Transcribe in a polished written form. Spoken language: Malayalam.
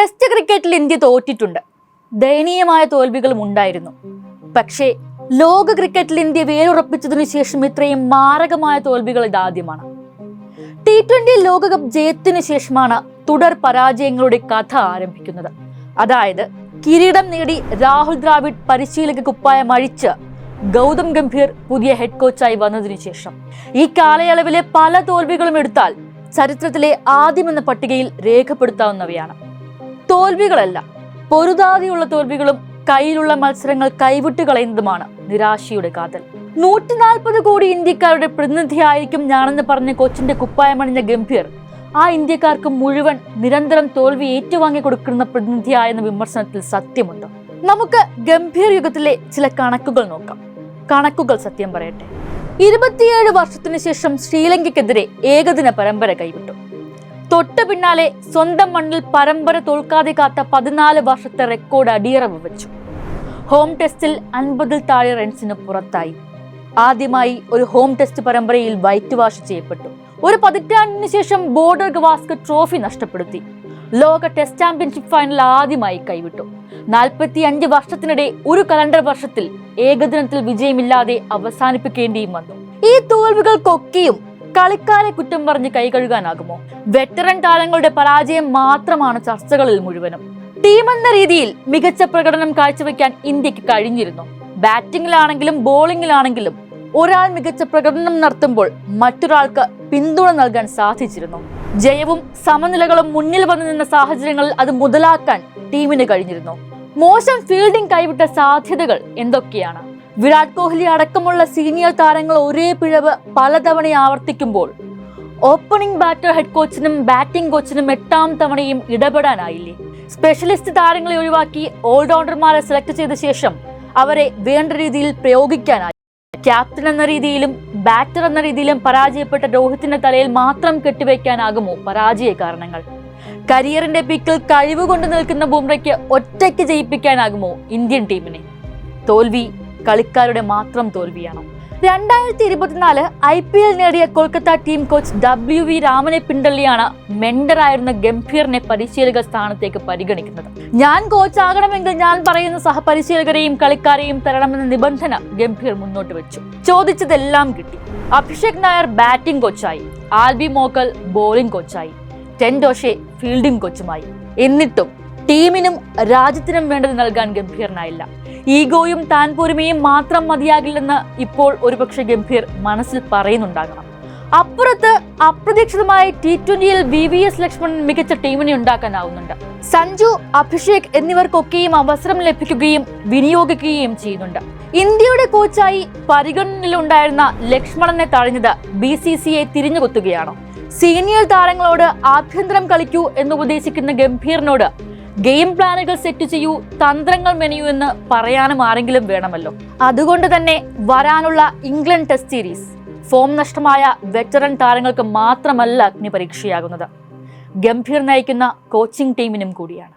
ടെസ്റ്റ് ക്രിക്കറ്റിൽ ഇന്ത്യ തോറ്റിട്ടുണ്ട്. ദയനീയമായ തോൽവികളും ഉണ്ടായിരുന്നു. പക്ഷേ ലോക ക്രിക്കറ്റിൽ ഇന്ത്യ വേരുറപ്പിച്ചതിനു ശേഷം ഇത്രയും മാരകമായ തോൽവികൾ ഇതാദ്യമാണ്. T20 ലോകകപ്പ് ജയത്തിനു ശേഷമാണ് തുടർ പരാജയങ്ങളുടെ കഥ ആരംഭിക്കുന്നത്. അതായത് കിരീടം നേടി രാഹുൽ ദ്രാവിഡ് പരിശീലക കുപ്പായം അഴിച്ച് ഗൗതം ഗംഭീർ പുതിയ ഹെഡ് കോച്ചായി വന്നതിനു ശേഷം. ഈ കാലയളവിലെ പല തോൽവികളും എടുത്താൽ ചരിത്രത്തിലെ ആദ്യമെന്ന പട്ടികയിൽ രേഖപ്പെടുത്താവുന്നവയാണ്. തോൽവികളല്ല, പൊരുതാതെയുള്ള തോൽവികളും കയ്യിലുള്ള മത്സരങ്ങൾ കൈവിട്ട് കളയുന്നതുമാണ് നിരാശയുടെ കാതൽ. 140 കോടി ഇന്ത്യക്കാരുടെ പ്രതിനിധിയായിരിക്കും ഞാനെന്ന് പറഞ്ഞ കൊച്ചിന്റെ കുപ്പായമണിഞ്ഞ ഗംഭീർ ആ ഇന്ത്യക്കാർക്ക് മുഴുവൻ നിരന്തരം തോൽവി ഏറ്റുവാങ്ങി കൊടുക്കുന്ന പ്രതിനിധിയായെന്ന വിമർശനത്തിൽ സത്യമുണ്ട്. നമുക്ക് ഗംഭീർ യുഗത്തിലെ ചില കണക്കുകൾ നോക്കാം. കണക്കുകൾ സത്യം പറയട്ടെ. 27 വർഷത്തിന് ശേഷം ശ്രീലങ്കയ്ക്കെതിരെ ഏകദിന പരമ്പര കൈവിട്ടു. തൊട്ടു പിന്നാലെ സ്വന്തം മണ്ണിൽ പരമ്പര തോൽക്കാതെ കാത്ത 14 വർഷത്തെ റെക്കോർഡ് അടിയറവ് വെച്ചു. ഹോം ടെസ്റ്റിൽ 50-ൽ താഴെ റൺസിന് പുറത്തായി. ആദ്യമായി ഒരു ഹോം ടെസ്റ്റ് പരമ്പരയിൽ വൈറ്റ് വാഷ് ചെയ്യപ്പെട്ടു. ഒരു പതിറ്റാണ്ടിന് ശേഷം ബോർഡർ ഗവാസ്കർ ട്രോഫി നഷ്ടപ്പെടുത്തി. ലോക ടെസ്റ്റ് ചാമ്പ്യൻഷിപ്പ് ഫൈനൽ ആദ്യമായി കൈവിട്ടു. 45 വർഷത്തിനിടെ ഒരു കലണ്ടർ വർഷത്തിൽ ഏകദിനത്തിൽ വിജയമില്ലാതെ അവസാനിപ്പിക്കേണ്ടിയും വന്നു. ഈ തോൽവികൾക്കൊക്കെയും കളിക്കാരെ കുറ്റം പറഞ്ഞ് കൈകഴുകാനാകുമോ? വെറ്ററൻ താരങ്ങളുടെ പരാജയം മാത്രമാണ് ചർച്ചകളിൽ മുഴുവനും. ടീം എന്ന രീതിയിൽ മികച്ച പ്രകടനം കാഴ്ചവെക്കാൻ ഇന്ത്യക്ക് കഴിഞ്ഞിരുന്നു. ബാറ്റിംഗിലാണെങ്കിലും ബോളിംഗിലാണെങ്കിലും ഒരാൾ മികച്ച പ്രകടനം നടത്തുമ്പോൾ മറ്റൊരാൾക്ക് പിന്തുണ നൽകാൻ സാധിച്ചിരുന്നു. ജയവും സമനിലകളും മുന്നിൽ വന്നു നിന്ന സാഹചര്യങ്ങളിൽ അത് മുതലാക്കാൻ ടീമിന് കഴിഞ്ഞിരുന്നു. മോശം ഫീൽഡിംഗ് കൈവിട്ട സാധ്യതകൾ എന്തൊക്കെയാണ്? വിരാട് കോഹ്ലി അടക്കമുള്ള സീനിയർ താരങ്ങൾ ഒരേ പിഴവ് പലതവണ ആവർത്തിക്കുമ്പോൾ ഓപ്പണിംഗ് ബാറ്റർ ഹെഡ് കോച്ചിനും ബാറ്റിംഗ് കോച്ചിനും 8ാം തവണയും ഇടപെടാനായില്ലേ? സ്പെഷ്യലിസ്റ്റ് താരങ്ങളെ ഒഴിവാക്കി ഓൾറൗണ്ടർമാരെ സെലക്ട് ചെയ്ത ശേഷം അവരെ വേണ്ട രീതിയിൽ പ്രയോഗിക്കാനായി. ക്യാപ്റ്റൻ എന്ന രീതിയിലും ബാറ്റർ എന്ന രീതിയിലും പരാജയപ്പെട്ട രോഹിത്തിന്റെ തലയിൽ മാത്രം കെട്ടിവെക്കാനാകുമോ പരാജയ കാരണങ്ങൾ? കരിയറിന്റെ പീക്കിൽ കഴിവുകൊണ്ട് നിൽക്കുന്ന ബുംറയ്ക്ക് ഒറ്റയ്ക്ക് ജയിപ്പിക്കാനാകുമോ ഇന്ത്യൻ ടീമിനെ? തോൽവി കളിക്കാരുടെ മാത്രം തോൽവിയാണോ? 2024 IPL നേടിയ കൊൽക്കത്ത ടീം കോച്ച് WV രാമനെ പിന്തള്ളിയാണ് മെന്ററായിരുന്ന ഗംഭീറിനെ പരിശീലക സ്ഥാനത്തേക്ക് പരിഗണിക്കുന്നത്. ഞാൻ കോച്ച് ആകണമെങ്കിൽ ഞാൻ പറയുന്ന സഹപരിശീലകരെയും കളിക്കാരെയും തരണമെന്ന നിബന്ധന ഗംഭീർ മുന്നോട്ട് വെച്ചു. ചോദിച്ചതെല്ലാം കിട്ടി. അഭിഷേക് നായർ ബാറ്റിംഗ് കോച്ചായി, ആൽബി മോക്കൽ ബോളിംഗ് കോച്ചായി, ടെൻ ഡോഷെ ഫീൽഡിംഗ് കോച്ചുമായി. എന്നിട്ടും ടീമിനും രാജ്യത്തിനും വേണ്ടത് നൽകാൻ ഗംഭീറിനായില്ല. ഈഗോയും താൻ പോരുമയും മാത്രം മതിയാകില്ലെന്ന് ഇപ്പോൾ ഒരുപക്ഷെ ഗംഭീർ മനസ്സിൽ പറയുന്നുണ്ടാകണം. അപ്പുറത്ത് അപ്രതീക്ഷിതമായി T20യിൽ VVS ലക്ഷ്മണൻ മികച്ച ടീമിനെ ഉണ്ടാക്കാനാവുന്നുണ്ട്. സഞ്ജു, അഭിഷേക് എന്നിവർക്കൊക്കെയും അവസരം ലഭിക്കുകയും വിനിയോഗിക്കുകയും ചെയ്യുന്നുണ്ട്. ഇന്ത്യയുടെ കോച്ചായി പരിഗണനയിലുണ്ടായിരുന്ന ലക്ഷ്മണനെ തഴഞ്ഞത് BCCI തിരിഞ്ഞുകൊത്തുകയാണോ? സീനിയർ താരങ്ങളോട് ആഭ്യന്തരം കളിക്കൂ എന്ന് ഉപദേശിക്കുന്ന ഗംഭീറിനോട് ഗെയിം പ്ലാനുകൾ സെറ്റ് ചെയ്യൂ, തന്ത്രങ്ങൾ മെനയൂ എന്ന് പറയാനും ആരെങ്കിലും വേണമല്ലോ. അതുകൊണ്ട് തന്നെ വരാനുള്ള ഇംഗ്ലണ്ട് ടെസ്റ്റ് സീരീസ് ഫോം നഷ്ടമായ വെറ്ററൻ താരങ്ങൾക്ക് മാത്രമല്ല അഗ്നിപരീക്ഷയാകുന്നത്, ഗംഭീർ നയിക്കുന്ന കോച്ചിംഗ് ടീമിനും കൂടിയാണ്.